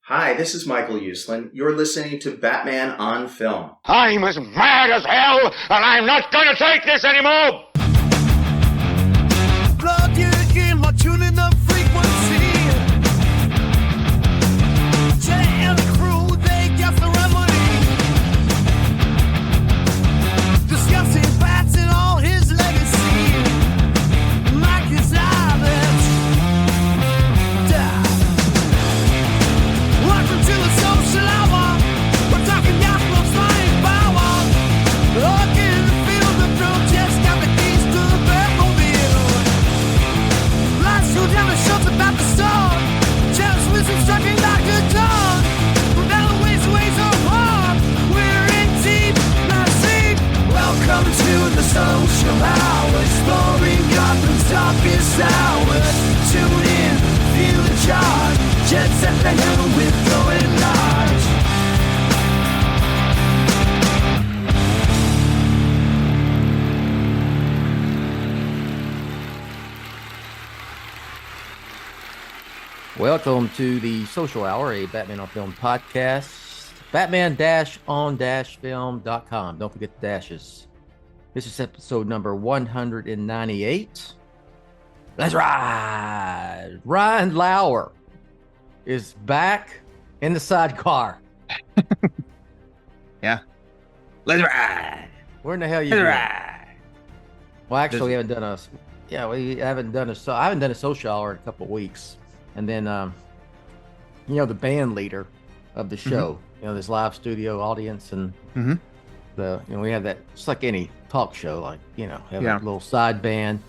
Hi, this is Michael Uslan. You're listening to Batman on Film. I'm as mad as hell, and I'm not gonna take this anymore! Plug you in, we're tuning the frequency. Jett and the crew, they got the remedy. Discussing bats and all his legacy. Mike is silent. Welcome to the social hour. We're talking gospel, flying power. Looking to feel the protest, got the keys to the Batmobile. Lights go down the shuts about the storm. Jealous wisdom striking like a dawn. Without the ways of harm. We're in deep, not sleep. Welcome to the social hour. Exploring Gotham's darkest hours. Tune in, feel the charge. Jett set the helm with going large. Welcome to the Social Hour, a Batman on Film podcast. Batman-on-film.com. Don't forget the dashes. This is episode number 198. Let's ride! Ryan Lauer is back in the sidecar. Yeah. Let's ride. Where in the hell you Let's been? ride. Well, actually, we haven't done a I haven't done a social hour in a couple of weeks. And then, the band leader of the show, this live studio audience, and we have that. It's like any talk show, like have a little side band.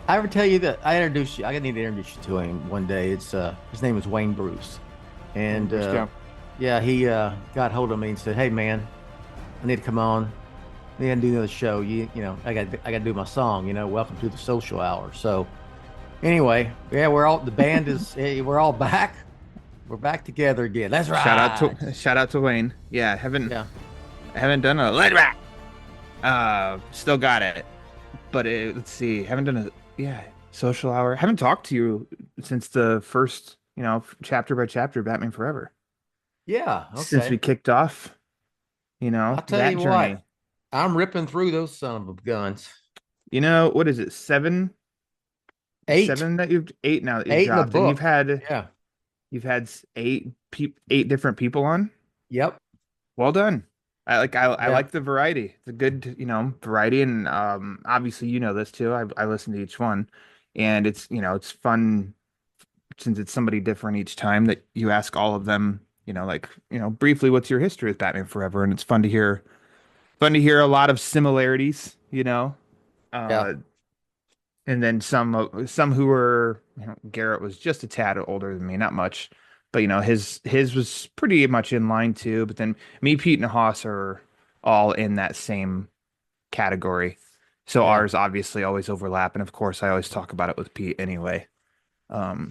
I ever tell you that I introduced you? I need to introduce you to him one day. It's his name is Wayne Bruce, and he got hold of me and said, "Hey man, I need to come on. I need to do another show. I got to do my song. Welcome to the Social Hour." So. Anyway, the band is, we're all back. We're back together again. That's right. Shout out to Wayne. Yeah, I haven't done a let rap. Still got it. But let's see. Haven't done social hour. Haven't talked to you since the first, chapter by chapter Batman Forever. Yeah. Okay. Since we kicked off, I'll tell that you journey. what. I'm ripping through those son of guns. What is it? 7? 8. 7 that you've 8 now that you've 8 in the dropped. book. And you've had 8 different people on. Yep. Well done. I like the variety. It's a good, variety, and obviously this too. I listen to each one, and it's it's fun since it's somebody different each time that you ask all of them. Briefly, what's your history with Batman Forever, and it's fun to hear a lot of similarities. And then some who were, Garrett was just a tad older than me, not much, but his was pretty much in line too. But then me, Pete, and Haas are all in that same category. So ours obviously always overlap, and of course I always talk about it with Pete anyway. He was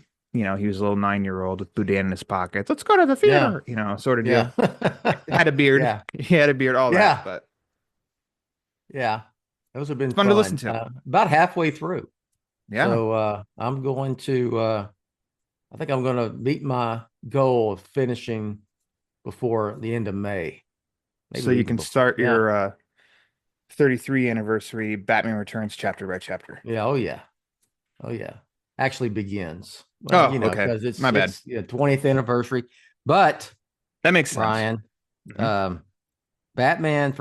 a little 9-year-old with Boudin in his pockets. Let's go to the theater, sort of deal. Had a beard. Yeah. He had a beard, all that. But those have been fun to listen to. About halfway through. Yeah. So I'm going to. I think I'm going to meet my goal of finishing before the end of May. So you can start your 33 anniversary Batman Returns chapter by chapter. Yeah. Oh yeah. Actually begins. Okay. Because it's my bad. It's, 20th anniversary, but That makes sense. Ryan. Batman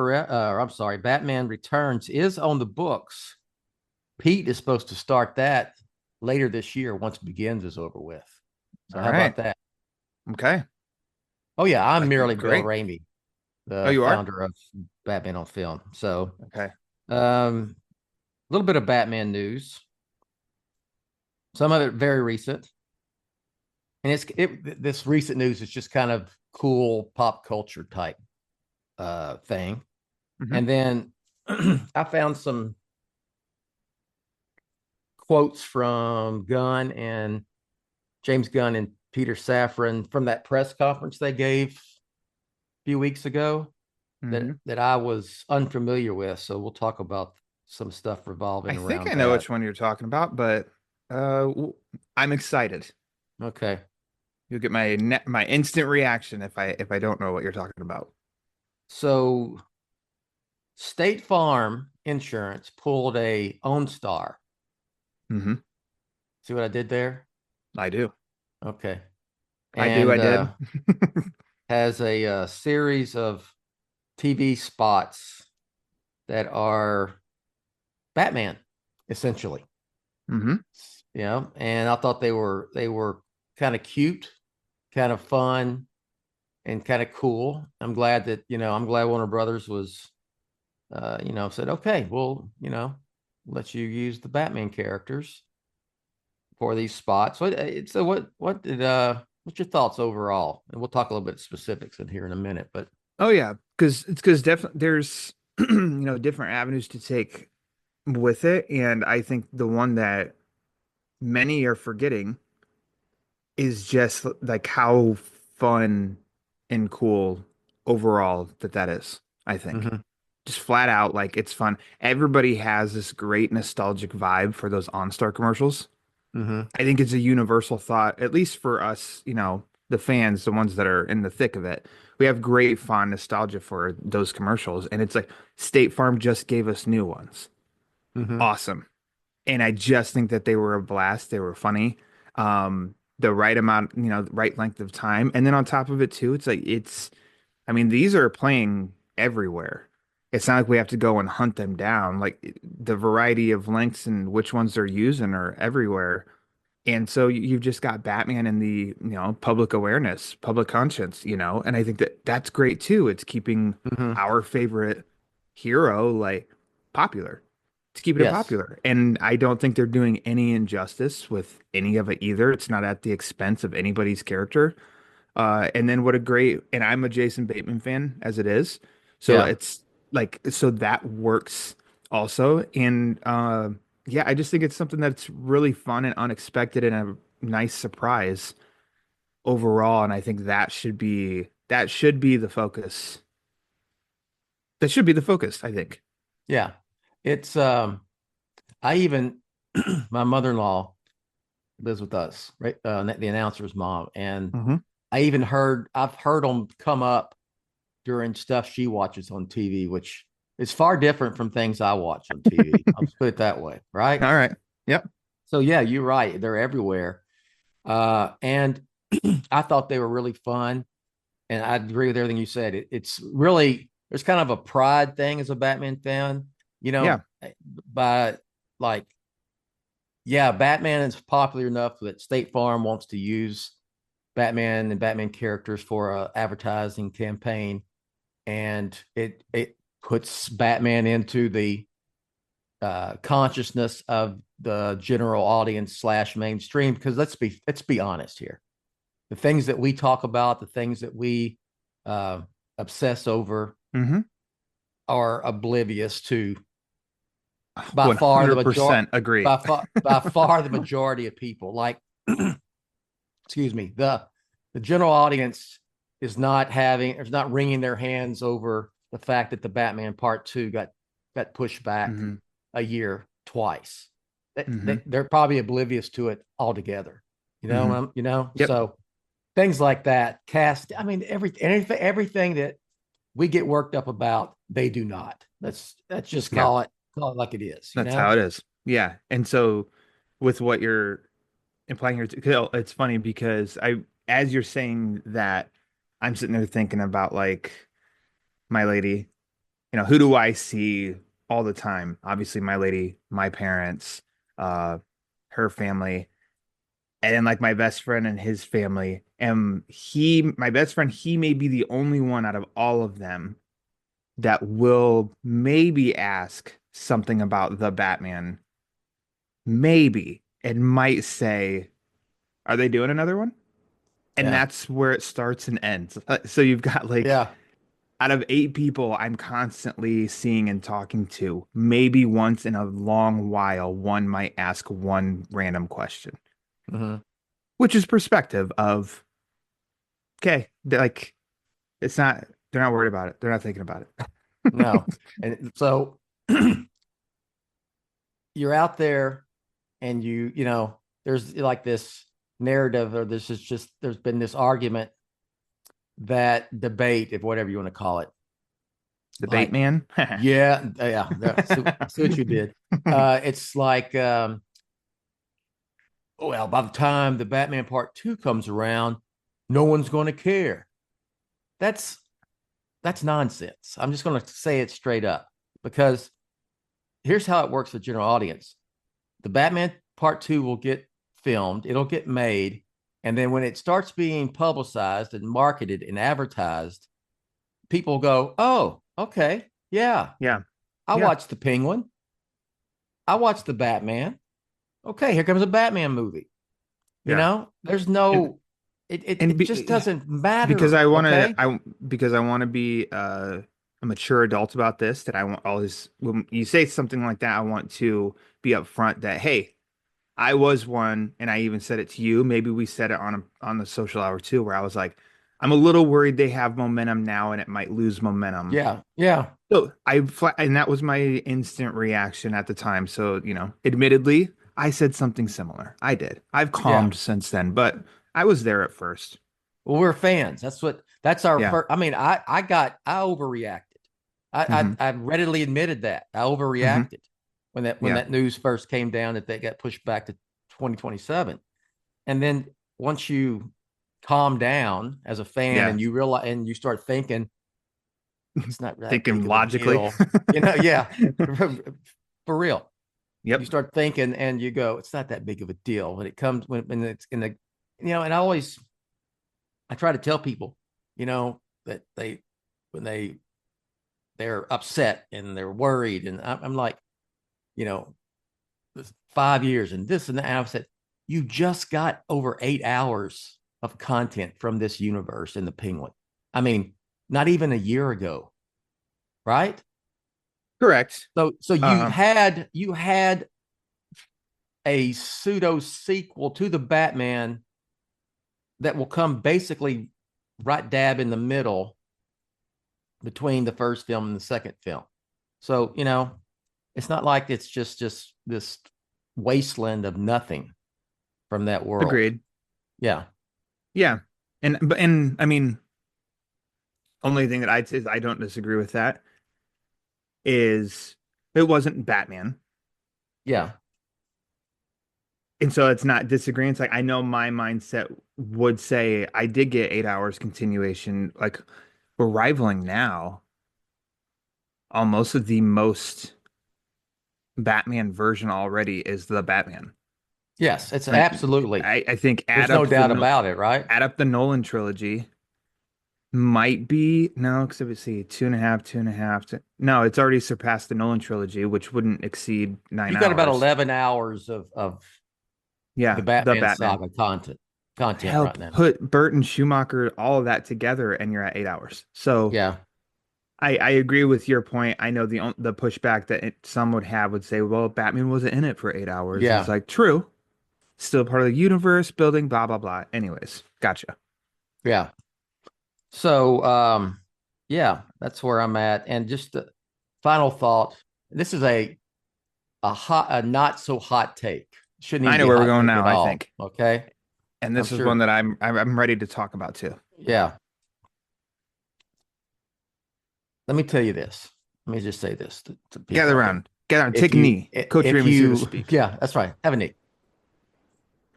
Returns is on the books. Pete is supposed to start that later this year once Begins is over with. So how about that? Okay. Oh yeah, I'm merely great. Bill Ramey, the you are? founder of Batman on Film. So Okay. a little bit of Batman news. Some of it very recent. And this recent news is just kind of cool pop culture type thing. And then I found some quotes from James Gunn and Peter Safran from that press conference they gave a few weeks ago that I was unfamiliar with. So we'll talk about some stuff revolving around. I think I know which one you're talking about, but I'm excited. Okay. You'll get my instant reaction if I don't know what you're talking about. So State Farm Insurance pulled a OnStar. Mm-hmm. See what I did there? I do. Okay. I do. I And did. has a series of TV spots that are Batman, essentially. Mm-hmm. Yeah, and I thought they were kind of cute, kind of fun, and kind of cool. I'm glad Warner Brothers was, said, okay, well, let you use the Batman characters for these spots. So what's your thoughts overall? And we'll talk a little bit specifics in here in a minute, but Oh yeah, because definitely there's different avenues to take with it, and I think the one that many are forgetting is just like how fun and cool overall that is. I think mhm, just flat out like it's fun. Everybody has this great nostalgic vibe for those OnStar commercials. mhm, I think it's a universal thought, at least for us, the fans, the ones that are in the thick of it. We have great fond nostalgia for those commercials, and it's like State Farm just gave us new ones. mhm. Awesome. And I just think that they were a blast. They were funny. The right amount, the right length of time. And then on top of it too, I mean, these are playing everywhere. It's not like we have to go and hunt them down. Like the variety of lengths and which ones they're using are everywhere. And so you've just got Batman in the, public awareness, public conscience, and I think that that's great too. It's keeping Mhm. our favorite hero like popular. It's keeping it Yes. popular. And I don't think they're doing any injustice with any of it either. It's not at the expense of anybody's character. And then what a great, and I'm a Jason Bateman fan as it is. So Yeah. it's like, so that works also. And yeah, I just think it's something that's really fun and unexpected and a nice surprise overall. And I think that should be the focus. That should be the focus, I think. Yeah. It's I even my mother-in-law lives with us, right? The announcer's mom. And Hmm. I've heard them come up during stuff she watches on TV, which is far different from things I watch on TV. I'll just put it that way, right? All right. Yep. So yeah, you're right. They're everywhere. And I thought they were really fun. And I agree with everything you said. It's really there's kind of a pride thing as a Batman fan, Yeah. by like, yeah, Batman is popular enough that State Farm wants to use Batman and Batman characters for a advertising campaign, and it puts Batman into the consciousness of the general audience slash mainstream. Because let's be honest here, the things that we talk about, the things that we uh, obsess over, Hmm. are oblivious to by far the majority 100% agree. by far the majority of people. Like, excuse me, the general audience is not wringing their hands over the fact that the Batman Part 2 got pushed back Hmm. a year twice. Hmm. They're probably oblivious to it altogether. Hmm. Yep. So things like that. Cast. I mean, everything that we get worked up about, they do not. Let's just Yeah. call it like it is. That's how it is. Yeah. And so with what you're implying here, it's funny because as you're saying that, I'm sitting there thinking about like my lady, who do I see all the time? Obviously, my lady, my parents, uh, her family, and then like my best friend and his family. And my best friend, he may be the only one out of all of them that will maybe ask something about the Batman, maybe, and might say, "Are they doing another one?" And Yeah. that's where it starts and ends. So you've got like Yeah. out of 8 people I'm constantly seeing and talking to, maybe once in a long while, one might ask one random question, Hmm. which is perspective of, okay, like they're not worried about it. They're not thinking about it. No. And so you're out there and there's like this narrative, or there's been this argument, that debate, if whatever you want to call it. Debate man. Yeah. See what you did. It's like, well, by the time the Batman Part 2 comes around, no one's going to care. That's nonsense. I'm just going to say it straight up, because here's how it works for the general audience. The Batman Part 2 will get filmed, it'll get made, and then when it starts being publicized and marketed and advertised, people go, oh, okay, yeah. I watched the Penguin. I watched the Batman. Okay, here comes a Batman movie. You know, there's no, it just doesn't matter. Because I want to be a mature adult about this, that I want always, when you say something like that, I want to be upfront that, hey, I was one, and I even said it to you. Maybe we said it on the social hour too, where I was like, I'm a little worried they have momentum now and it might lose momentum. Yeah. So and that was my instant reaction at the time. So, admittedly, I said something similar. I did. I've calmed since then, but I was there at first. Well, we're fans. That's our first. I mean, I overreacted. I readily admitted that I overreacted when that news first came down that they got pushed back to 2027. And then once you calm down as a fan and you realize, and you start thinking, it's not that thinking logically, for real. Yep. You start thinking and you go, it's not that big of a deal when it comes, when it's in the, and I try to tell people, that they're upset and they're worried. And I'm like, 5 years and this and that. And I said, you just got over 8 hours of content from this universe in the Penguin. I mean, not even a year ago, right? Correct. So you had a pseudo sequel to the Batman that will come basically right dab in the middle between the first film and the second film. So, it's not like it's just this wasteland of nothing from that world. Agreed. Yeah. And I mean, only thing that I'd say is I don't disagree with that is it wasn't Batman. Yeah. And so it's not disagreeing. It's like, I know my mindset would say I did get 8 hours continuation. Like, we're rivaling now almost the most Batman version already is the Batman. Yes, it's absolutely. I think there's no doubt about it, right? Add up the Nolan trilogy. Might be no, because if we see 2.5. No, it's already surpassed the Nolan trilogy, which wouldn't exceed 9 hours. You got about 11 hours of the Batman saga content Hell, right now. Put Burton, Schumacher, all of that together, and you're at 8 hours. So yeah, I agree with your point. I know the pushback that some would say, well, Batman wasn't in it for 8 hours. Yeah. It's like, true. Still part of the universe, building, blah, blah, blah. Anyways, gotcha. Yeah. So, that's where I'm at. And just the final thought. This is a not so hot take. Shouldn't even I know be where hot we're going take now, at all, I think. Okay. And this I'm is sure. one that I'm ready to talk about too. Yeah. Let me tell you this. Let me just say this to people. Gather around. Take a knee. Coach Ramey to speak. Yeah, that's right. Have a knee.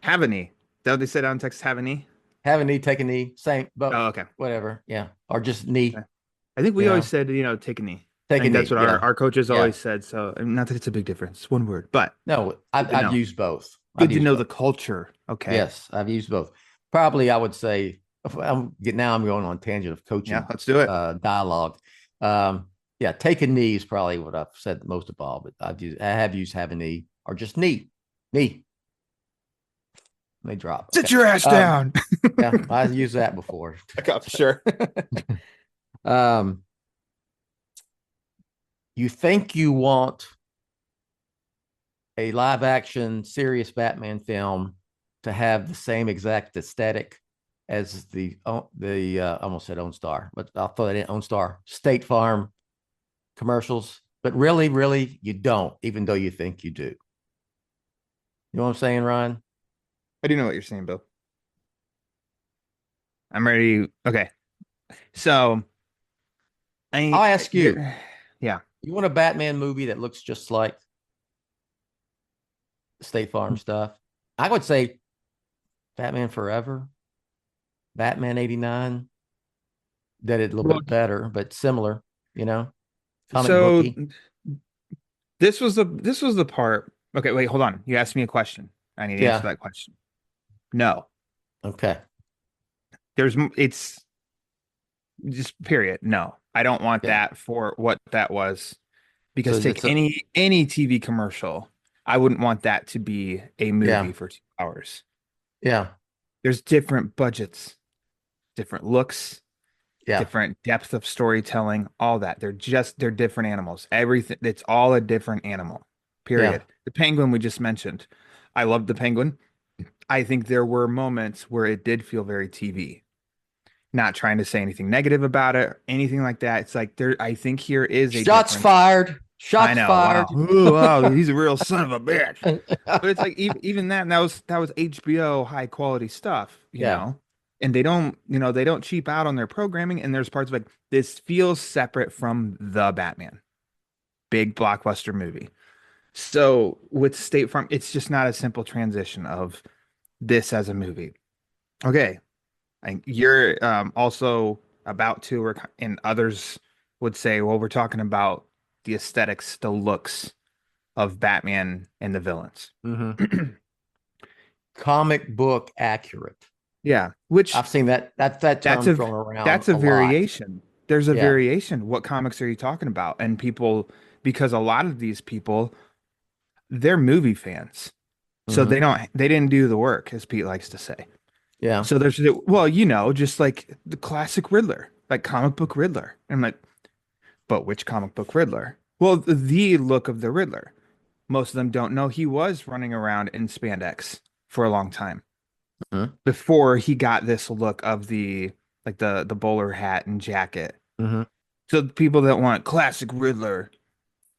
Have a knee. Is that what they said out in Texas? Have a knee? Have a knee, take a knee. Same, but okay. Whatever. Yeah. Or just knee. Okay. I think we always said, take a knee. Take a knee. That's what our coaches always said. So not that it's a big difference. It's one word, but no, I've used both. Good to know the culture. Okay. Yes, I've used both. Probably I would say I'm going on a tangent of coaching. Yeah, let's do it. Dialogue. Take a knee is probably what I've said most of all, but I have used have a knee or just knee. They drop. Sit your ass down. Yeah, I've used that before. I got for sure. You think you want a live action serious Batman film to have the same exact aesthetic as the I almost said OnStar, but I'll throw that in OnStar State Farm commercials, but really you don't, even though you think you do. You know what I'm saying, Ryan? I do know what you're saying, Bill. I'm ready. Okay. So I'll ask you. Yeah. You want a Batman movie that looks just like State Farm stuff? I would say Batman Forever, Batman '89. Did it a little Well, bit better, but similar. You know, comic so booky. this was the part. Okay, wait, hold on. You asked me a question. I need to answer Yeah. that question. No. Okay. It's just period. No. I don't want Yeah. that for what that was. So Because take it's a any TV commercial, I wouldn't want that to be a movie yeah. for 2 hours. Yeah. There's different budgets, different looks, Yeah. different depth of storytelling, all that. They're different animals. Everything, it's all a different animal. Yeah. Period. The penguin we just mentioned. I loved the penguin. I think there were moments where it did feel very TV. Not trying to say anything negative about it or anything like that. It's like I think here is a Shots difference. fired. I Shots know. Wow. fired. Ooh, wow. He's a real son of a bitch. But it's like even that was HBO high quality stuff, Yeah. and they don't cheap out on their programming. And there's parts of like this feels separate from the Batman, big blockbuster movie. So with State Farm, it's just not a simple transition of this as a movie. Okay, and you're also about to, and others would say, well, we're talking about the aesthetics, the looks of Batman and the villains. Mm-hmm. Comic book accurate. Yeah, which I've seen that that's term a thrown around that's a a lot. variation. There's a Yeah. variation. What comics are you talking about? And people, because a lot of these people, they're movie fans. So Mm-hmm. they didn't do the work, as Pete likes to say. Yeah. So well, just like the classic Riddler, like comic book Riddler. And I'm like, but which comic book Riddler? Well, the look of the Riddler. Most of them don't know he was running around in spandex for a long time Mm-hmm. before he got this look of the bowler hat and jacket. Mm-hmm. So the people that want classic Riddler,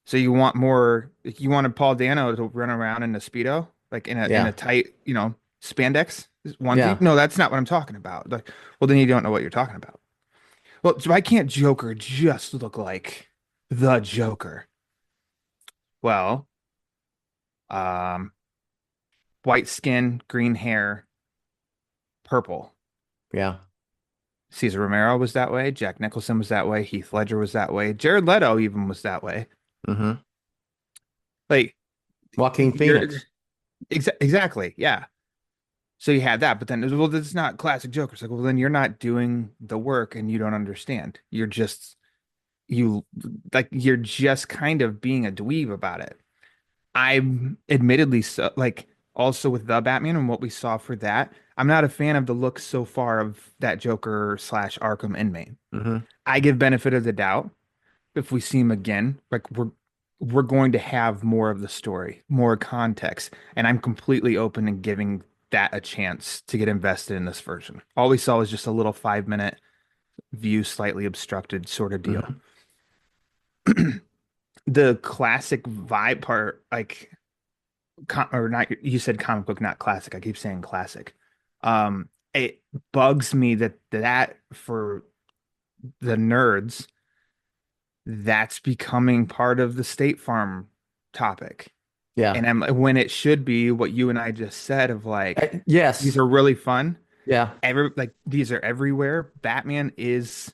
so you want a Paul Dano to run around in a Speedo, like in a Yeah. tight, spandex onesie. Yeah. No, that's not what I'm talking about. Like, well, then you don't know what you're talking about. Well, so why can't Joker just look like the Joker? Well, um, white skin, green hair, purple. Yeah. Cesar Romero was that way. Jack Nicholson was that way. Heath Ledger was that way. Jared Leto even was that way. Mm-hmm. Like, Joaquin you're Phoenix. exactly, yeah. So you had that, but then, well, this is not classic Joker. It's like, well, then you're not doing the work and you don't understand. You're just kind of being a dweeb about it. I'm admittedly so, like, also with the Batman and what we saw for that, I'm not a fan of the look so far of that Joker slash Arkham inmate. Mm-hmm. I give benefit of the doubt. If we see him again, like we're going to have more of the story, more context, and I'm completely open to giving that a chance to get invested in this version. All we saw was just a little 5-minute view, slightly obstructed sort of deal. Mm-hmm. The classic vibe part, like, or not, you said comic book, not classic. I keep saying classic. It bugs me that for the nerds, that's becoming part of the State Farm topic. Yeah. And when it should be what you and I just said of like, Yes. these are really fun. Yeah. These are everywhere. Batman is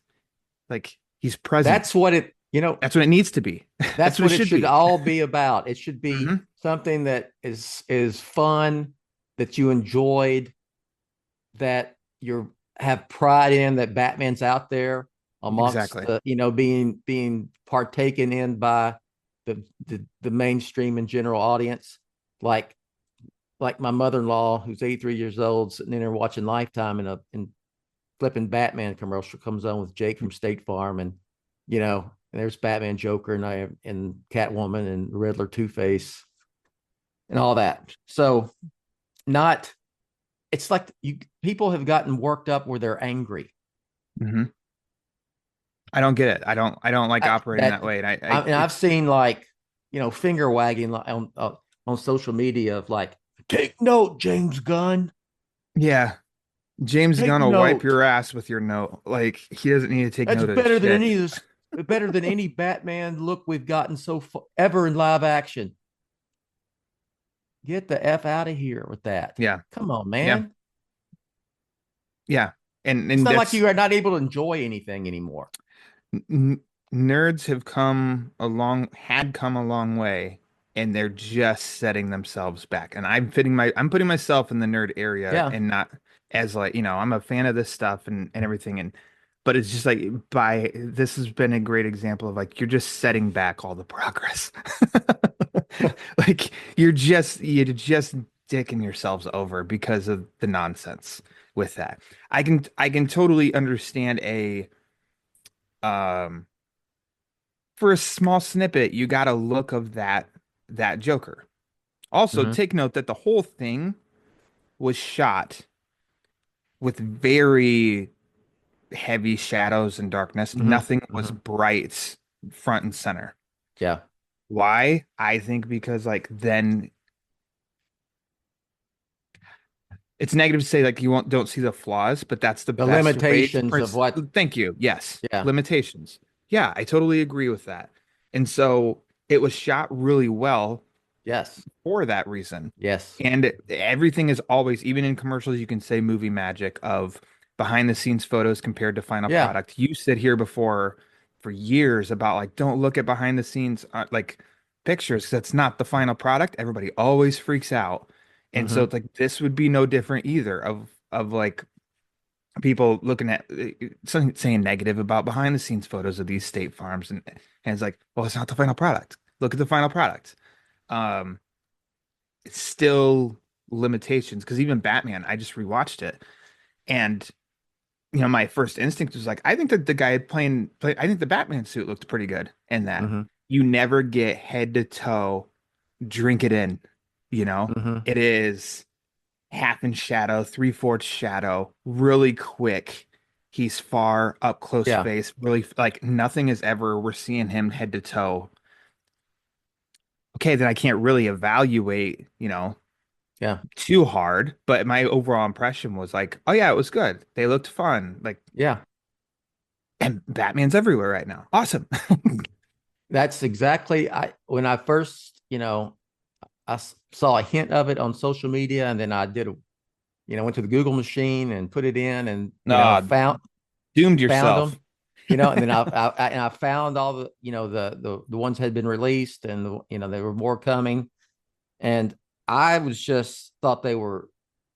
like, he's present. That's what That's what it needs to be. That's what it should be. all be about. It should be Mhm. something that is fun, that you enjoyed, that you have pride in, that Batman's out there amongst Exactly. being partaken in by the mainstream and general audience. Like my mother-in-law, who's 83 years old, sitting in there watching Lifetime, and flipping Batman commercial comes on with Jake from State Farm, and and there's Batman, Joker, and Catwoman, and Riddler, Two-Face, and all that. So it's like people have gotten worked up where they're angry. Mm-hmm. I don't get it. I don't like operating that way. And I've seen, like, finger wagging on social media of like, take note, James Gunn. Yeah. James Take Gunn will wipe note. your ass with your note. Like he doesn't need to take That's note of better than shit. any of this. Better than any Batman look we've gotten ever in live action. Get the F out of here with that. Yeah, Come on, yeah, man. yeah. And It's not like that's you are not able to enjoy anything anymore. nerds had come a long way, and they're just setting themselves back. And I'm putting myself in the nerd area, Yeah. and not as like, I'm a fan of this stuff and everything, but it's just like this has been a great example of like you're just setting back all the progress. Like you're just dicking yourselves over because of the nonsense with that. I can totally understand um for a small snippet, you got a look of that Joker. Also, Hmm. take note that the whole thing was shot with very heavy shadows and darkness. Hmm. Nothing was Hmm. bright front and center. Yeah. Why? I think because like then it's negative to say like you don't see the flaws, but that's the The best way to limitations of what, thank you. Yes. yeah. Limitations. Yeah, I totally agree with that. And so it was shot really well Yes. for that reason. Yes. And everything is always, even in commercials, you can say movie magic of behind the scenes photos compared to final Yeah. product. You sit here before for years about like, don't look at behind the scenes like pictures. That's not the final product. Everybody always freaks out. And so Hmm. it's like this would be no different either of like people looking at something saying negative about behind the scenes photos of these state farms and it's like, well, it's not the final product. Look at the final product. Um, it's still limitations because even Batman, I just rewatched it, and my first instinct was like, I think that the guy I think the Batman suit looked pretty good in that. Hmm. You never get head to toe, drink it in, Hmm. it is half in shadow, three-fourths shadow, really quick. He's far up close Yeah. face, really like nothing is ever, we're seeing him head to toe. Okay, then I can't really evaluate, Yeah. too hard, but my overall impression was like, oh yeah, it was good. They looked fun. Like, Yeah. and Batman's everywhere right now. Awesome. That's exactly when I first, saw a hint of it on social media, and then I went to the Google machine and put it in, and Nah, doomed found yourself. them, and then I found all the, the ones had been released, and there were more coming, and I was just thought they were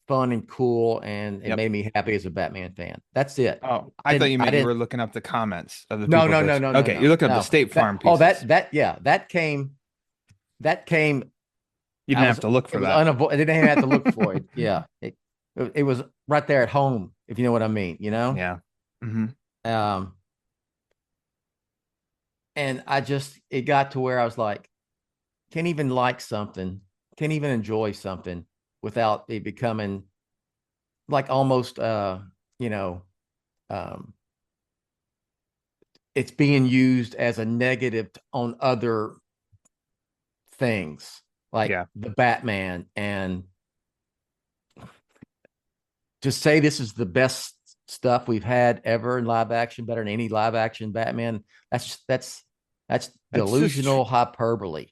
fun and cool, and it Yep. made me happy as a Batman fan. That's it. Oh, I thought you I meant you didn't. were looking up the comments of the No, people no, no, bitch. no, no, Okay, no, you're looking up the no. State Farm Oh, pieces. yeah, that came. That came You I didn't was have to look it for was that. unavoidable. I didn't even have to look for it. Yeah, it was right there at home, if you know what I mean. Yeah. Hmm. Um, and it got to where I was like, can't even like something, can't even enjoy something without it becoming like almost you know, um, it's being used as a negative on other things like Yeah. the Batman, and to say this is the best stuff we've had ever in live action, better than any live action Batman, that's That's just delusional hyperbole.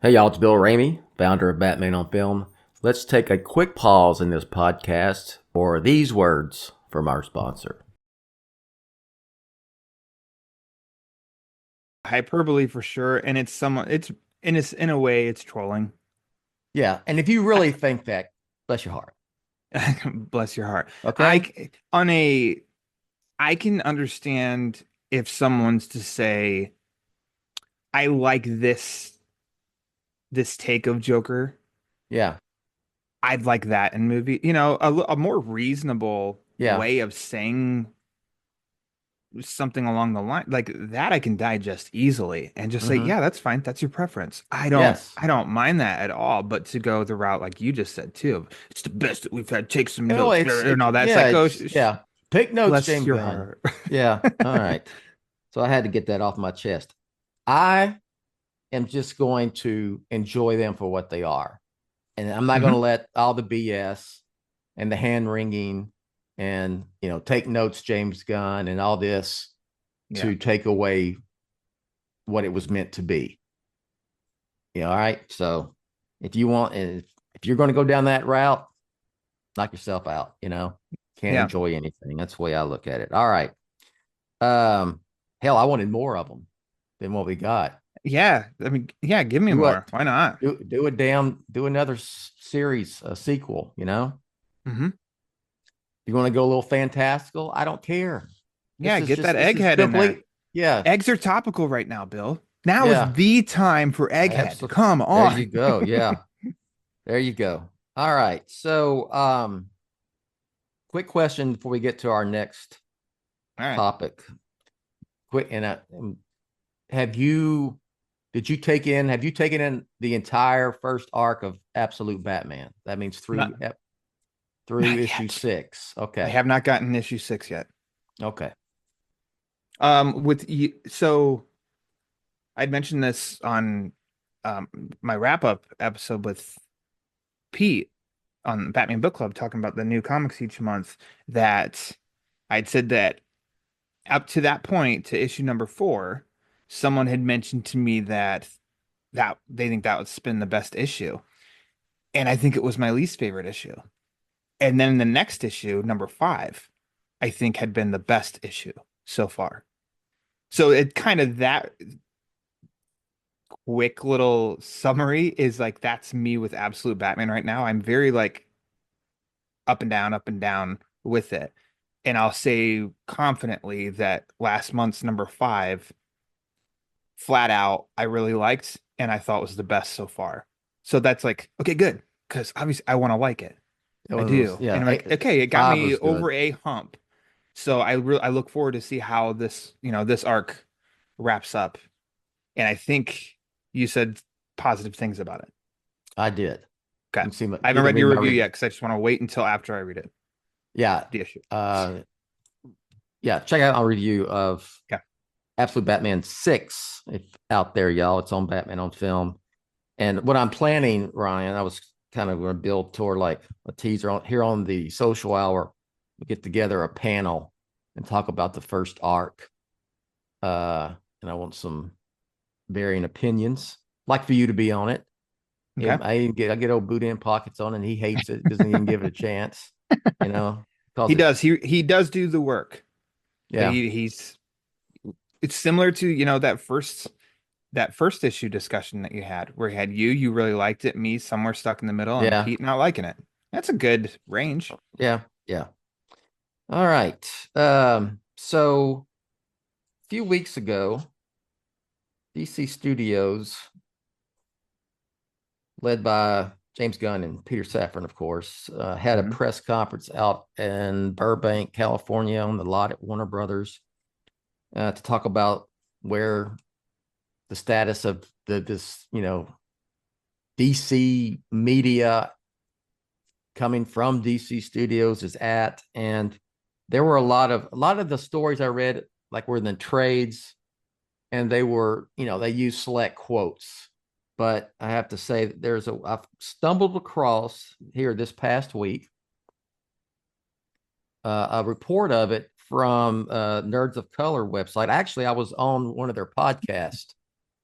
Hey y'all, it's Bill Ramey, founder of Batman on Film. Let's take a quick pause in this podcast for these words from our sponsor. hyperbole for sure. And it's in a way, it's trolling. Yeah, and if you really think that, bless your heart. Bless your heart. Okay. I can understand if someone's to say, I like this take of Joker. Yeah. I'd like that in movie. A more reasonable Yeah. way of saying something along the line like that I can digest easily and just say, Mm-hmm. yeah, that's fine. That's your preference. Yes. I don't mind that at all. But to go the route like you just said too, it's the best that we've had. Take some Well, notes and all that. It's like, oh, yeah. Take notes, bless James your Gunn. heart. Yeah. All right. So I had to get that off my chest. I am just going to enjoy them for what they are. and I'm not going to let all the BS and the hand wringing and, take notes, James Gunn, and all this to take away what it was meant to be. All right. So if you're going to go down that route, knock yourself out, can't enjoy anything. That's the way I look at it. All right. Hell, I wanted more of them than what we got. Yeah. I mean, yeah, give me more. Why not? Do another series, a sequel, Mm-hmm. You want to go a little fantastical? I don't care. Yeah, get that egghead in there. Yeah. Eggs are topical right now, Bill. Now is the time for egghead. Absolutely. Come on. There you go. Yeah. There you go. All right. So, quick question before we get to our next topic. Quick, and have you taken in the entire first arc of Absolute Batman? That means through issue 6. Okay. I have not gotten issue 6 yet. Okay. So I'd mentioned this on my wrap-up episode with Pete on Batman Book Club, talking about the new comics each month, that I'd said that up to that point, to issue number 4, someone had mentioned to me that they think that would been the best issue. And I think it was my least favorite issue. And then the next issue, number 5, I think had been the best issue so far. So it kind of, that quick little summary is like, that's me with Absolute Batman right now. I'm very like up and down with it. And I'll say confidently that last month's number 5, flat out, I really liked and I thought was the best so far. So that's like, okay, good. Because obviously I want to like it. I do. Yeah. And I'm like, okay, it got me over a hump. So I look forward to see how this, this arc wraps up. And I think you said positive things about it. I did. Okay. I haven't read your review yet because I just want to wait until after I read it. Yeah. The issue. Yeah. Check out our review of Absolute Batman 6 out there, y'all. It's on Batman on Film. And what I'm planning, Ryan, I was kind of going to build toward like a teaser here on the social hour. We get together a panel and talk about the first arc. And I want some varying opinions. Like for you to be on it. Okay. I get old boot in pockets on it, and he hates it, doesn't even give it a chance. He does. He does do the work. Yeah. It's similar to, that first issue discussion that you had, where you really liked it, me somewhere stuck in the middle, and Pete not liking it. That's a good range. Yeah. All right. So a few weeks ago, DC Studios, led by James Gunn and Peter Safran, of course, had a press conference out in Burbank, California, on the lot at Warner Brothers, to talk about where the status of this DC media coming from DC Studios is at. And there were a lot of the stories I read, like, were in the trades, and they were, they used select quotes. But I have to say that I've stumbled across here this past week a report of it from Nerds of Color website. Actually, I was on one of their podcasts.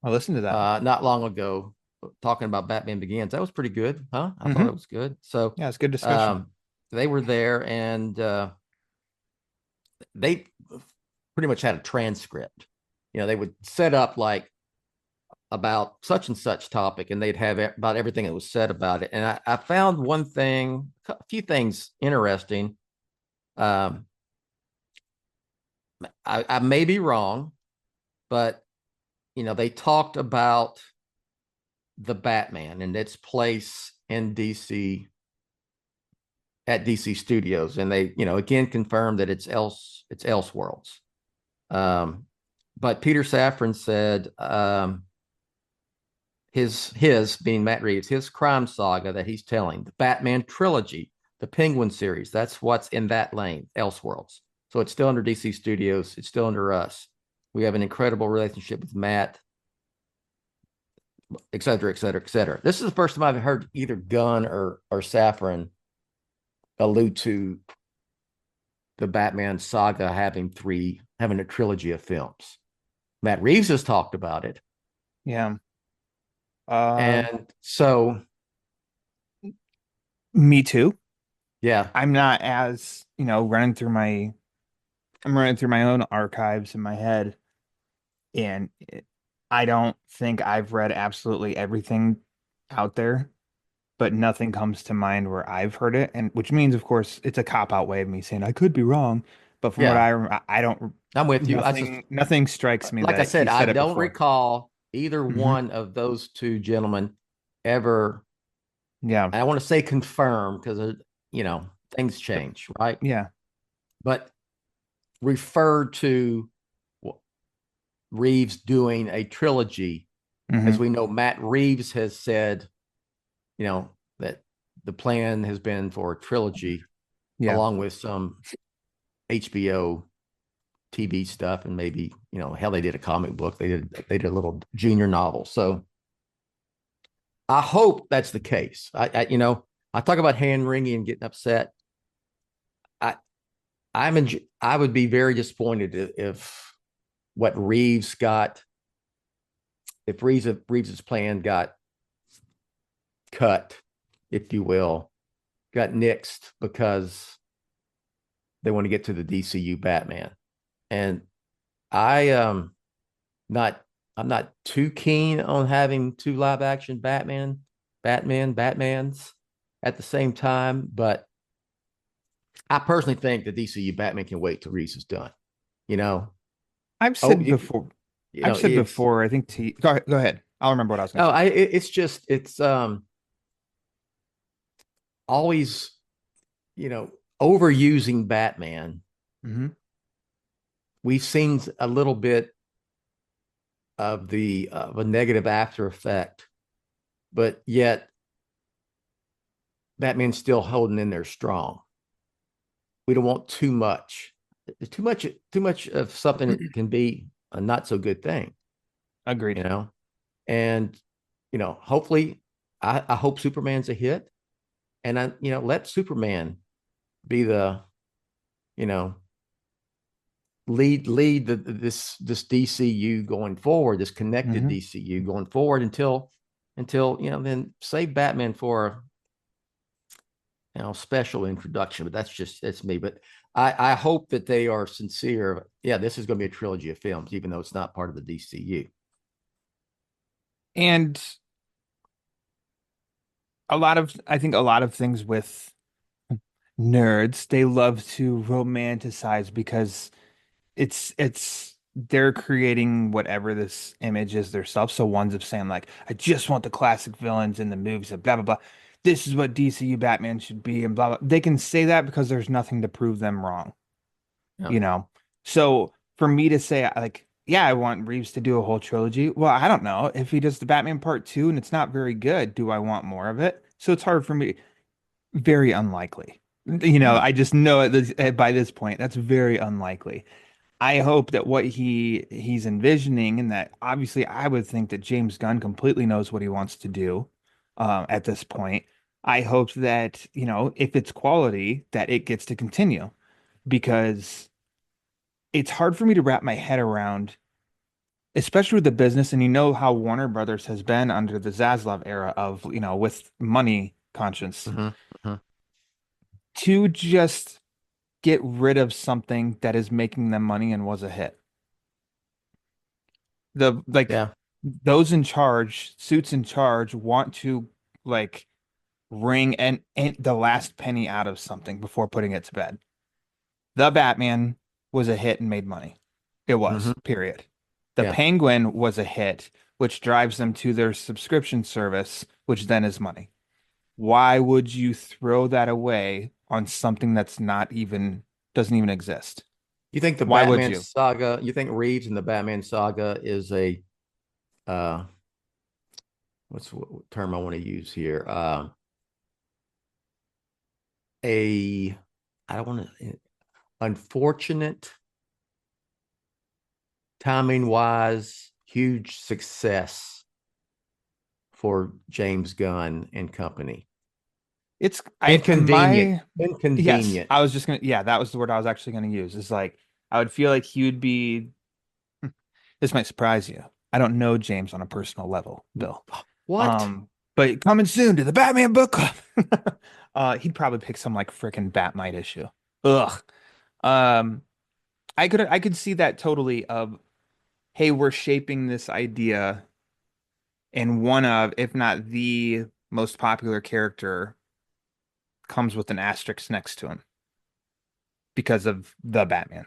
I listened to that not long ago, talking about Batman Begins. That was pretty good, huh? I thought it was good. So yeah, it's good discussion. They were there, and they pretty much had a transcript. They would set up like about such and such topic, and they'd have about everything that was said about it. And I found a few things interesting. I may be wrong, but they talked about the Batman and its place in DC at DC Studios, and they again confirmed that it's Elseworlds. But Peter Safran said his being Matt Reeves, his crime saga that he's telling, the Batman trilogy, the Penguin series, that's what's in that lane, Elseworlds. So it's still under DC Studios. It's still under us. We have an incredible relationship with Matt. et cetera, et cetera, et cetera. This is the first time I've heard either Gunn or Safran allude to the Batman saga having a trilogy of films. Matt Reeves has talked about it. Yeah. And so, Me too. yeah, I'm not as, I'm running through my own archives in my head, and I don't think I've read absolutely everything out there, but nothing comes to mind where I've heard it, and which means, of course, it's a cop-out way of me saying I could be wrong, but from what yeah, I don't, I'm with you. I just, nothing strikes me like I that he said, I said it don't before. recall either Hmm. one of those two gentlemen ever. Yeah, I want to say confirm because things change, right? yeah. But referred to Reeves doing a trilogy. As Hmm. we know, Matt Reeves has said, that the plan has been for a trilogy Yeah. along with some HBO TV stuff and maybe, hell, they did a comic book. They did a little junior novel. So I hope that's the case. I talk about hand wringing and getting upset. I I would be very disappointed if what Reeves got, if Reeves's plan got cut, if you will, got nixed because they want to get to the DCU Batman. And I not I'm not too keen on having two live action Batmans at the same time, but I personally think the DCU Batman can wait till Reeves is done. You know, I've oh, said before. I've said it's before. I think go ahead. I'll remember what I was going oh, to say. it's just always overusing Batman. Hmm. We've seen a little bit of a negative after effect, but yet Batman's still holding in there strong. We don't want too much. Too much of something that can be a not so good thing, Agreed. you know. And hopefully, I hope Superman's a hit, and let Superman be the you know lead this DCU going forward, this connected Hmm. DCU going forward until then save Batman for special introduction. But that's me. But I hope that they are sincere. Yeah, this is going to be a trilogy of films, even though it's not part of the DCU. And I think a lot of things with nerds, they love to romanticize because they're creating whatever this image is themselves. So ones of saying like, I just want the classic villains in the movies and blah blah blah. This is what DCU Batman should be and blah blah. They can say that because there's nothing to prove them wrong, Yeah. you know. So for me to say like, yeah, I want Reeves to do a whole trilogy. Well, I don't know. If he does the Batman part two and it's not very good, do I want more of it? So it's hard for me. Very unlikely. Yeah. I just know by this point, that's very unlikely. I hope that what he's envisioning, and that obviously I would think that James Gunn completely knows what he wants to do at this point. I hope that, if it's quality, that it gets to continue because it's hard for me to wrap my head around, especially with the business. And how Warner Brothers has been under the Zaslav era of, with money conscience, Mhm, mhm. to just get rid of something that is making them money and was a hit. The like Yeah. those in charge, suits in charge, want to like wring and the last penny out of something before putting it to bed. The Batman was a hit and made money. It was, Mhm. period. The Yeah. Penguin was a hit, which drives them to their subscription service, which then is money. Why would you throw that away on something that's not even doesn't even exist? You think the Why would Batman you? saga? You think Reeves and the Batman saga is a uh, what's what term I want to use here? A I don't want to unfortunate timing wise, huge success for James Gunn and company. It's Inconvenient. Yes, Inconvenient. I was just gonna. Yeah, that was the word I was actually gonna use. Is like I would feel like he would be. This might surprise you. I don't know James on a personal level, Bill. What? But coming soon to the Batman book club. He'd probably pick some like freaking Batmite issue. Ugh. Um, I could see that totally of, hey, we're shaping this idea, and one of, if not the most popular character comes with an asterisk next to him because of the Batman.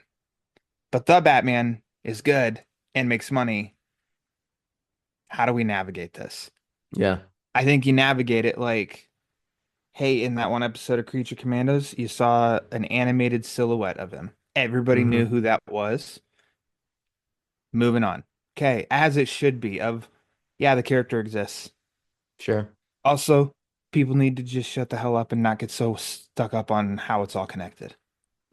But the Batman is good and makes money. How do we navigate this? Yeah. I think you navigate it like, hey, in that one episode of Creature Commandos, you saw an animated silhouette of him. Everybody knew who that was. Moving on. Okay, as it should be of, yeah, the character exists. Sure. Also, people need to just shut the hell up and not get so stuck up on how it's all connected.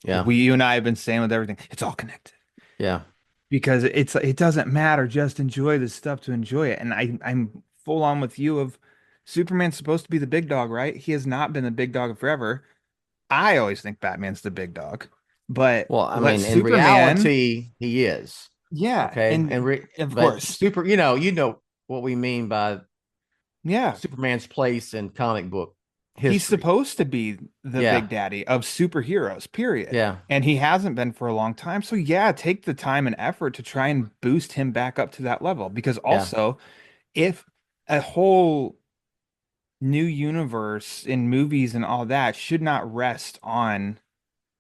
Yeah. You and I have been saying with everything, it's all connected. Yeah. Because it doesn't matter. Just enjoy this stuff to enjoy it. And I'm full on with you of Superman's supposed to be the big dog, right? He has not been the big dog forever. I always think Batman's the big dog, but Well, I let mean, in Superman, reality, he is. yeah, Okay. and of course, super, you know what we mean by yeah, Superman's place in comic book history. he's supposed to be the Yeah. big daddy of superheroes, period. Yeah. And he hasn't been for a long time. So yeah, take the time and effort to try and boost him back up to that level. Because also, if a whole new universe in movies and all that should not rest on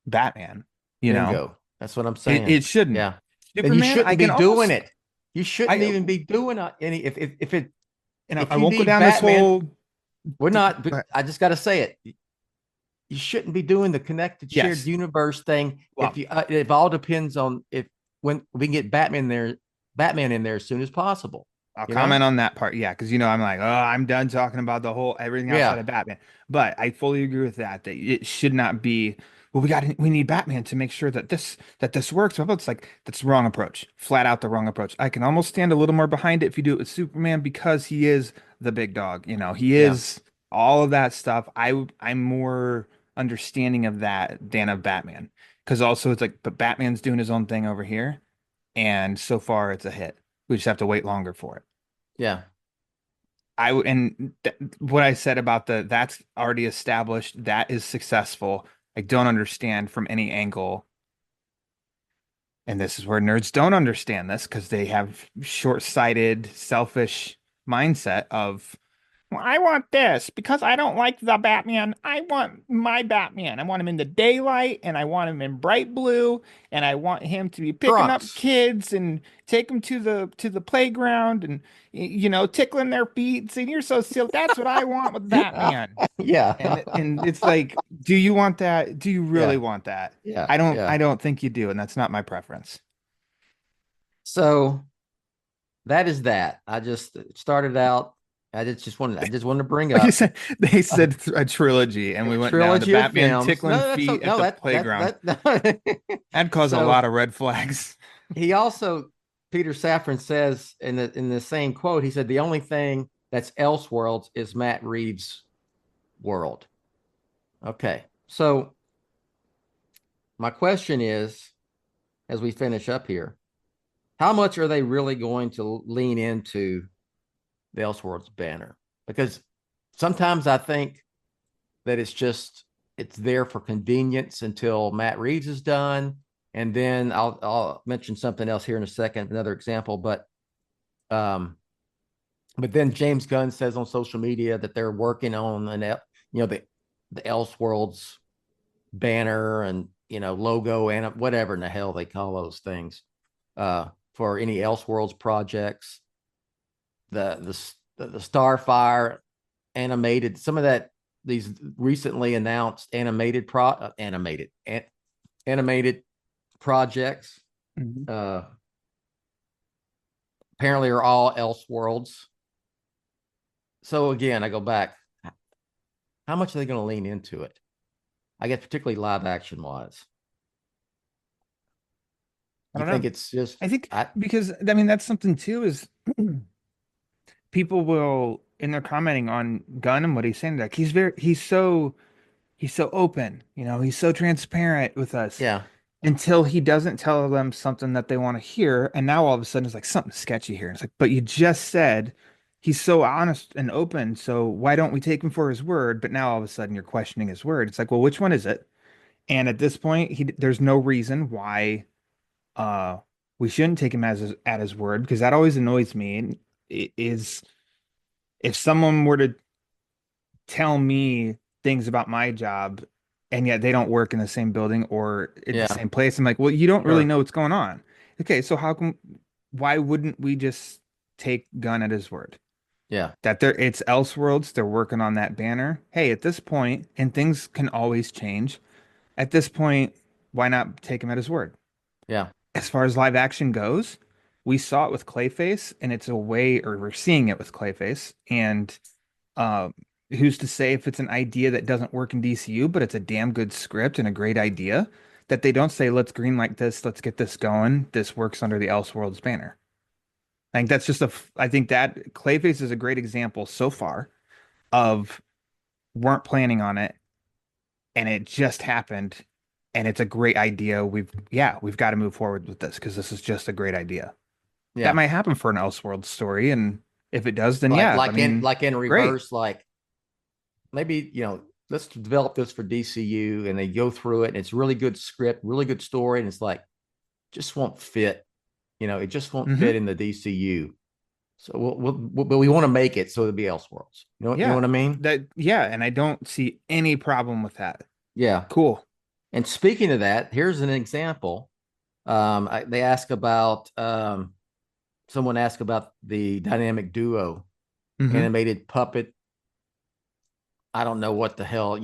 Batman, you know, Bingo. That's what I'm saying. it shouldn't. Yeah. And Superman, you shouldn't I be can doing almost, it. You shouldn't even be doing any if it and if I you won't go need down Batman, this whole. we're not, Go ahead. I just got to say it. You shouldn't be doing the connected shared Yes. universe thing. Well, If you, it all depends on when we can get Batman in there as soon as possible. I'll You know? comment on that part. Yeah, because I'm like, oh, I'm done talking about the whole everything outside Yeah. of Batman. But I fully agree with that. That it should not be. Well, we need Batman to make sure that this works. But it's like that's the wrong approach. Flat out the wrong approach. I can almost stand a little more behind it if you do it with Superman because he is the big dog. You know, he is all of that stuff. I'm more understanding of that than of Batman because also it's like, but Batman's doing his own thing over here, and so far it's a hit. We just have to wait longer for it. Yeah. What I said about that's already established, that is successful. I don't understand from any angle. And this is where nerds don't understand this because they have short-sighted, selfish mindset of, well, I want this because I don't like the Batman. I want my Batman. I want him in the daylight and I want him in bright blue and I want him to be picking up Trunks. kids and take them to the playground and tickling their feet and you're so silly. That's what I want with Batman. Yeah. And it's like, do you want that? Do you really want that? Yeah. I don't think you do, and that's not my preference. So that is that. I just started out. I just wanted to bring up. They said a trilogy, and we went down to Batman tickling feet at the playground. That'd cause a lot of red flags. He also, Peter Safran says in the same quote, he said the only thing that's Elseworlds is Matt Reeves' world. Okay, so my question is, as we finish up here, how much are they really going to lean into the Elseworlds banner? Because sometimes I think that it's there for convenience until Matt Reeves is done, and then I'll mention something else here in a second, another example. But then James Gunn says on social media that they're working on the Elseworlds banner and logo and whatever in the hell they call those things for any Elseworlds projects. The Starfire animated, some of these recently announced animated projects apparently are all Elseworlds. So again, I go back, how much are they going to lean into it? I guess particularly live action wise. I think it's just, because that's something too is people will and they're commenting on Gunn and what he's saying, like he's so open, he's so transparent with us Yeah. until he doesn't tell them something that they want to hear. And now all of a sudden it's like something sketchy here. It's like, but you just said he's so honest and open. So why don't we take him for his word? But now all of a sudden you're questioning his word. It's like, well, which one is it? And at this point, there's no reason why uh we shouldn't take him at his word, because that always annoys me. And it is, if someone were to tell me things about my job and yet they don't work in the same building or in Yeah. the same place, I'm like, well, you don't really Sure. know what's going on. Okay, so why wouldn't we just take Gunn at his word? Yeah. That it's Elseworlds, they're working on that banner. Hey, at this point, and things can always change. At this point, why not take him at his word? Yeah. As far as live action goes, we saw it with Clayface, and it's a way, or we're seeing it with Clayface. And uh, who's to say if it's an idea that doesn't work in DCU, but it's a damn good script and a great idea, that they don't say, let's greenlight this, let's get this going. This works under the Elseworlds banner. I think that's I think that Clayface is a great example so far of weren't planning on it and it just happened, and it's a great idea. We've got to move forward with this because this is just a great idea. Yeah. That might happen for an Elseworlds story, and if it does, then like in great. reverse, like maybe, let's develop this for DCU, and they go through it and it's really good script, really good story, and it's like just won't fit. It just won't fit in the DCU. So but we want to make it so it'll be Elseworlds. You know what I mean? And I don't see any problem with that. Yeah. Cool. And speaking of that, here's an example. They ask about someone asked about the dynamic duo animated puppet. I don't know what the hell,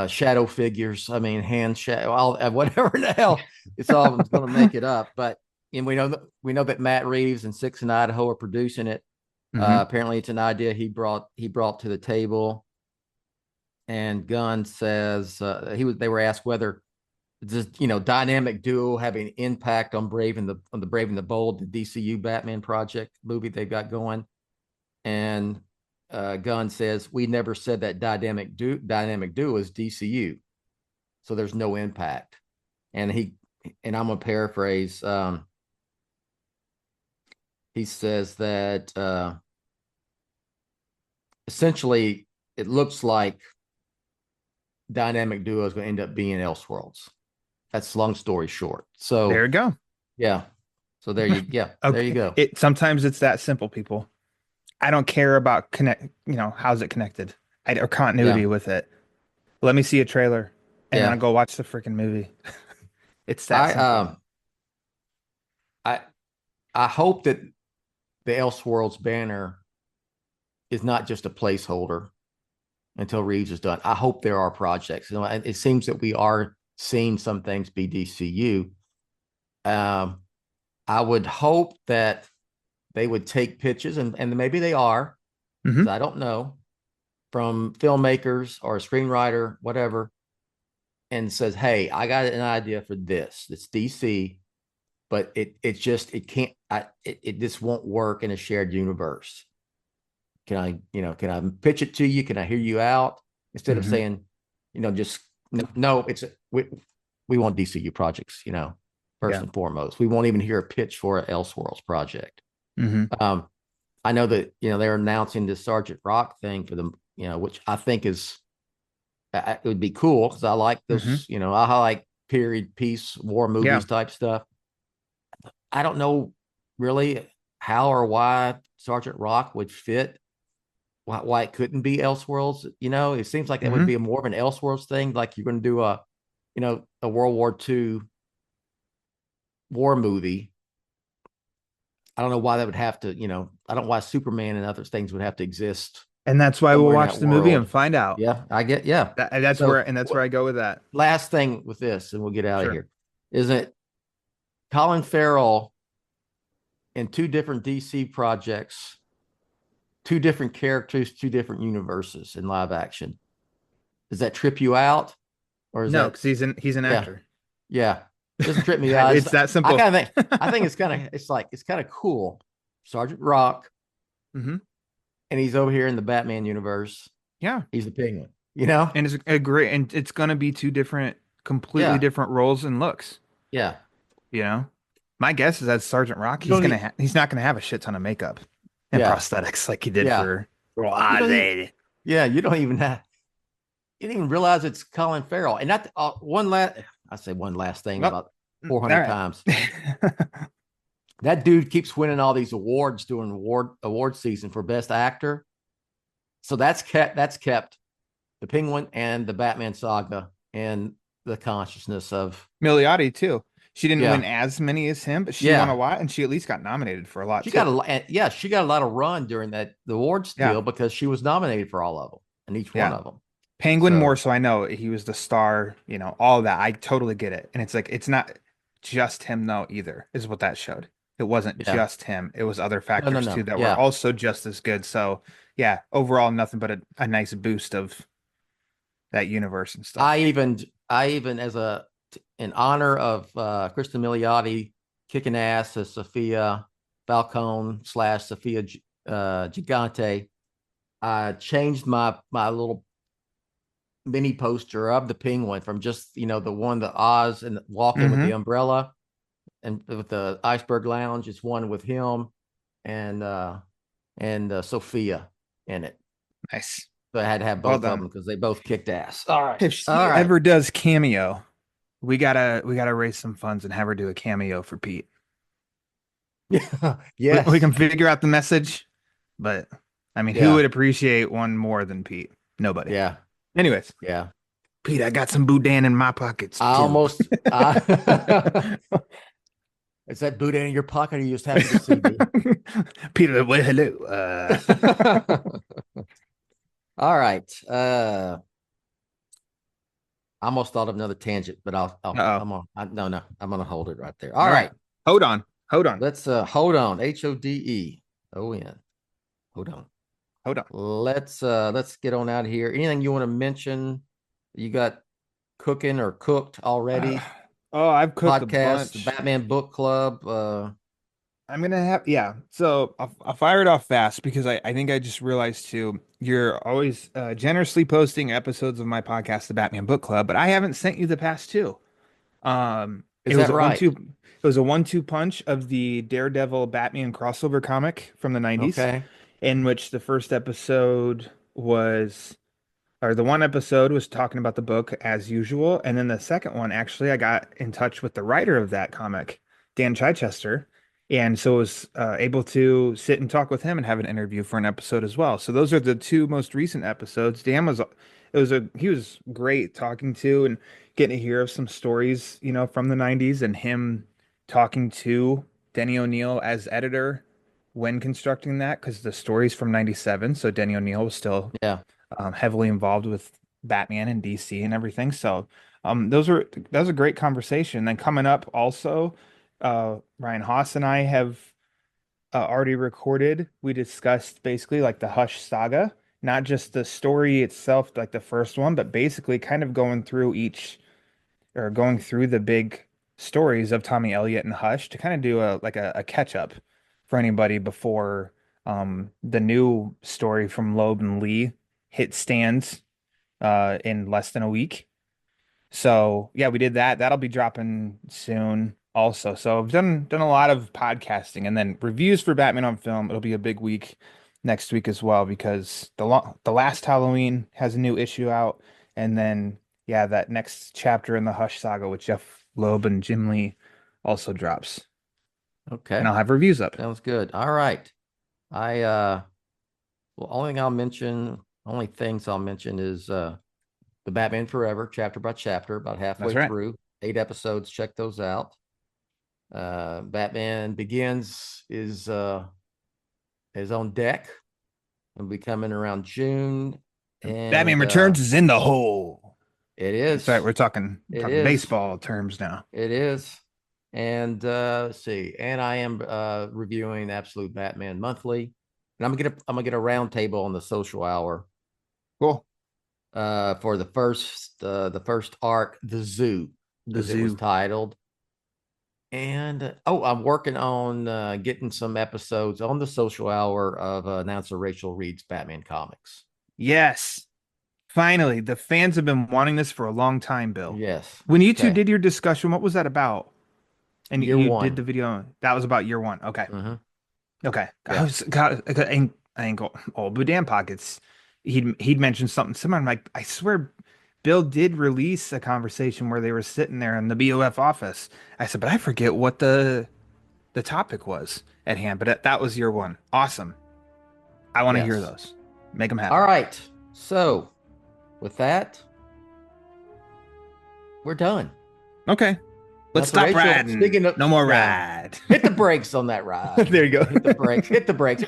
shadow figures. I mean, hand shadow, whatever the hell. It's all going to make it up. But and we know that Matt Reeves and Six in Idaho are producing it. Apparently, it's an idea he brought to the table. And Gunn says they were asked whether this dynamic duo having impact on Brave and the Bold, the DCU Batman project movie they've got going. And Gunn says, we never said that dynamic duo is DCU, so there's no impact. And I'm gonna paraphrase. He says that essentially it looks like dynamic duo is going to end up being Elseworlds. That's long story short. So there you go. Yeah. So there you there you go. Sometimes it's that simple, people. I don't care about how's it connected or continuity with it. Let me see a trailer and then I'll go watch the freaking movie. It's that simple. I hope that the Elseworlds banner is not just a placeholder until Reeves is done. I hope there are projects. It seems that we are seeing some things be DCU. I would hope that they would take pitches, and maybe they are, I don't know, from filmmakers or a screenwriter, whatever, and says, hey, I got an idea for this. It's DC, but it this won't work in a shared universe. Can I pitch it to you? Can I hear you out? Instead of saying, just no, we want DCU projects, first and foremost. We won't even hear a pitch for an Elseworlds project. I know that, they're announcing the Sergeant Rock thing for them, which I think it would be cool because I like this, I like period piece war movies type stuff. I don't know really how or why Sergeant Rock would fit. Why it couldn't be Elseworlds, it seems like that would be more of an Elseworlds thing. Like you're going to do a World War II war movie. I don't know why that would have to, I don't know why Superman and other things would have to exist. And that's why we'll watch the movie and find out. Yeah, I get, yeah. That's where I go with that. Last thing with this, and we'll get out of here, is that Colin Farrell in two different DC projects, two different characters, two different universes in live action. Does that trip you out? Or is no, because he's an actor. Yeah. It doesn't trip me out. It's that simple. I think it's kind of cool. Sergeant Rock and he's over here in the Batman universe. Yeah. He's the Penguin. You know? And it's a great, and it's gonna be two different, completely Yeah. different roles and looks. Yeah. You know, my guess is that Sergeant Rock, You don't he's not gonna have a shit ton of makeup and Yeah. prosthetics like he did Yeah. for You don't even, yeah, you don't even have. You didn't even realize it's Colin Farrell. And that I say one last thing Well, about 400 all right. times. That dude keeps winning all these awards during award season for best actor. So that's kept the Penguin and the Batman saga in the consciousness of Milioti too. She didn't Yeah. win as many as him, but she Yeah. won a lot, and she at least got nominated for a lot she too. got she got a lot of run during the awards Yeah. deal because she was nominated for all of them and each Yeah. one of them. Penguin So- more so. I know he was the star, you know, all that. I totally get it. And it's like, it's not just him though either, is what that showed. It wasn't Yeah. just him. It was other factors no. too that Yeah. were also just as good. So yeah, overall, nothing but a nice boost of that universe and stuff. I even as in honor of Kristen Milioti kicking ass as Sophia Falcone / Sophia Gigante, I changed my little mini poster of the Penguin from just the one the Oz and walking with the umbrella and with the Iceberg Lounge. It's one with him and Sophia in it. Nice. So I had to have Well both of done. them because they both kicked ass. All right. If she All right. ever does cameo, we gotta raise some funds and have her do a cameo for Pete. Yes. We can figure out the message, but I mean, Yeah. who would appreciate one more than Pete? Nobody. Yeah. Anyways, Yeah. Pete, I got some boudin in my pockets. I too. almost. Is that boudin in your pocket, or you just happen to see me? Peter, well, hello. All right. I almost thought of another tangent, but I'm gonna hold it right there. All right. Hold on. Let's hold on. HODEON. Hold on. Let's get on out of here. Anything you want to mention? You got cooking or cooked already? I've cooked a Podcast, bunch. the Batman Book Club. I'm gonna have So I'll fire it off fast because I think I just realized too. You're always generously posting episodes of my podcast, the Batman Book Club, but I haven't sent you the past two. Is that right? It was a 1-2 punch of the Daredevil Batman crossover comic from the 90s, Okay. in which the first episode was, or the one episode was talking about the book as usual, and then the second one, actually, I got in touch with the writer of that comic, Dan Chichester, and so was able to sit and talk with him and have an interview for an episode as well. So those are the two most recent episodes. Dan he was great talking to and getting to hear some stories, from the 90s, and him talking to Denny O'Neil as editor when constructing that, because the story's from 97, so Denny O'Neil was still heavily involved with Batman and DC and everything. So that was a great conversation. Then coming up also, Ryan Haas and I have already recorded. We discussed basically like the Hush saga, not just the story itself, like the first one, but basically kind of going through the big stories of Tommy Elliott and Hush to kind of do a catch up for anybody before the new story from Loeb and Lee hit stands in less than a week. So yeah, we did that. That'll be dropping soon also. So I've done a lot of podcasting, and then reviews for Batman on Film. It'll be a big week next week as well, because the last Halloween has a new issue out, and then that next chapter in the Hush saga with Jeff Loeb and Jim Lee also drops. Okay. And I'll have reviews up. Sounds good. All right. Only things I'll mention is the Batman Forever, chapter by chapter, about halfway That's right. through. 8 episodes. Check those out. Batman Begins is on deck. It'll be coming around June. And Batman Returns is in the hole. It is. That's right. We're talking It is. baseball terms now. It is. And let's see. And I am reviewing Absolute Batman Monthly. And I'm gonna get a round table on the social hour. Cool. For the first arc, The Zoo. The as it was Zoo. titled. And I'm working on getting some episodes on the social hour of announcer Rachel Reed's Batman comics. Yes. Finally, the fans have been wanting this for a long time, Bill. Yes. When you two did your discussion, what was that about? And Year you one. did the video. That was about year one. Okay. Okay. Yeah. I ain't old, but Dan Pockets, he'd mentioned something similar. I'm like, I swear Bill did release a conversation where they were sitting there in the BOF office. I said, but I forget what the topic was at hand. But that was year one. Awesome. I want to hear those. Make them happen. All right. So with that, we're done. Okay. Let's stop Rachel, riding. speaking of, no more ride. Hit the brakes on that ride. There you go. Hit the brakes. Hit the brakes.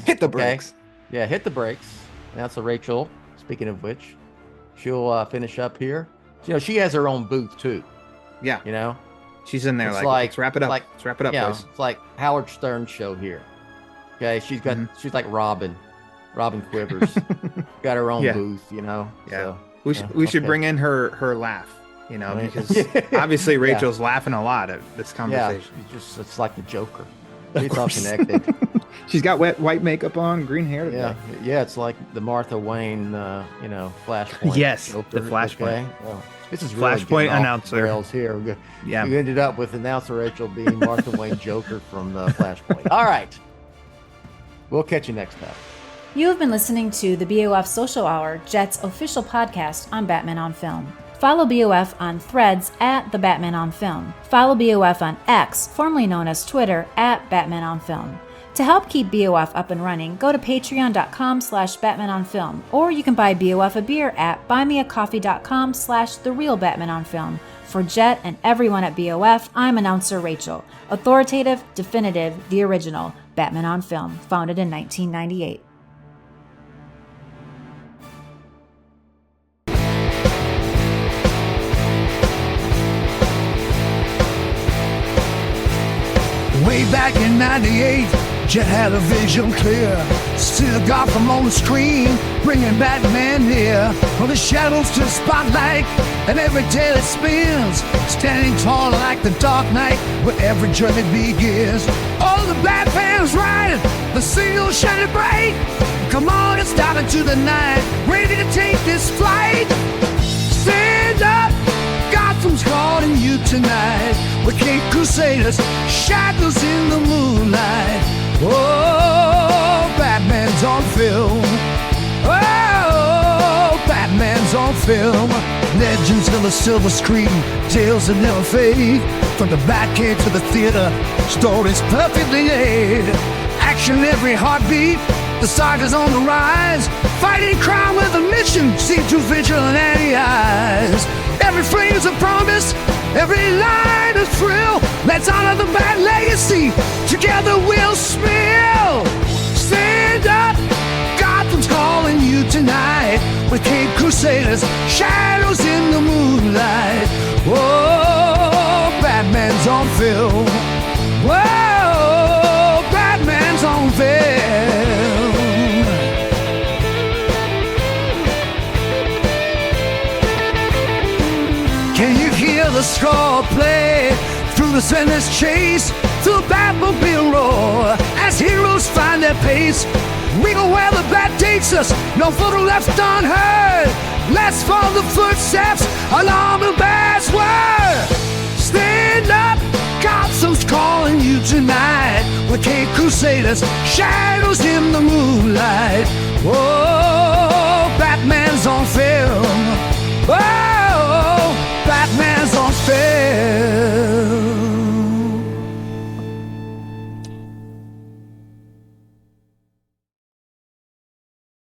Hit the brakes. Yeah, hit the brakes. Now, so Rachel, speaking of which, she'll finish up here. You know, she has her own booth too. Yeah. You know? She's in there It's like, let's wrap it up. Let's wrap it up, Yeah, boys. it's like Howard Stern's show here. Okay, she's got she's like Robin Quivers. Got her own booth, you know. Yeah. So, We should bring in her laugh, you know, because obviously Rachel's laughing a lot at this conversation. Yeah, it's like the Joker. It's all connected. She's got white makeup on, green hair today. Yeah, it's like the Martha Wayne, Flashpoint. Yes, Joker, the Flashpoint. Okay? Well, this is really Flashpoint announcer. Rails here. We Yeah. ended up with announcer Rachel being Martha Wayne Joker from the Flashpoint. All right. We'll catch you next time. You have been listening to the BOF Social Hour, Jett's official podcast on Batman on Film. Follow BOF on Threads at The Batman on Film. Follow BOF on X, formerly known as Twitter, at Batman on Film. To help keep BOF up and running, go to patreon.com/BatmanOnFilm, or you can buy BOF a beer at buymeacoffee.com/TheRealBatmanOnFilm. For Jett and everyone at BOF, I'm announcer Rachel. Authoritative, definitive, the original, Batman on Film, founded in 1998. Way back in 98, Jett had a vision clear. Still Gotham on the screen, bringing Batman near. From the shadows to the spotlight, and every day that spins, standing tall like the Dark Knight, where every journey begins. All the Batman's riding, the signal shining bright. Come on and stop into the night, ready to take this flight. Stand up, Gotham's calling you tonight. We Cape Crusaders, shadows in the moonlight. Oh, Batman's on film. Oh, Batman's on film. Legends of the silver screen, tales that never fade. From the Batcave to the theater, stories perfectly laid. Action every heartbeat, the saga's on the rise. Fighting crime with a mission, see through vigilante eyes. Every frame's a promise, every line a thrill. Let's honor the Bat legacy, together we'll spill. Stand up, Gotham's calling you tonight. With Cape Crusaders, shadows in the moonlight. Whoa, Batman's on film. Whoa, Batman's on film. Can you hear the score play through the endless chase? Through the Batmobile roar as heroes find their pace. We go where the bat takes us, no foot left unheard. Let's follow the footsteps along the bat's word. Stand up, Gotham's calling you tonight. With Cape Crusaders, shadows in the moonlight. Whoa, Batman's on film. Whoa.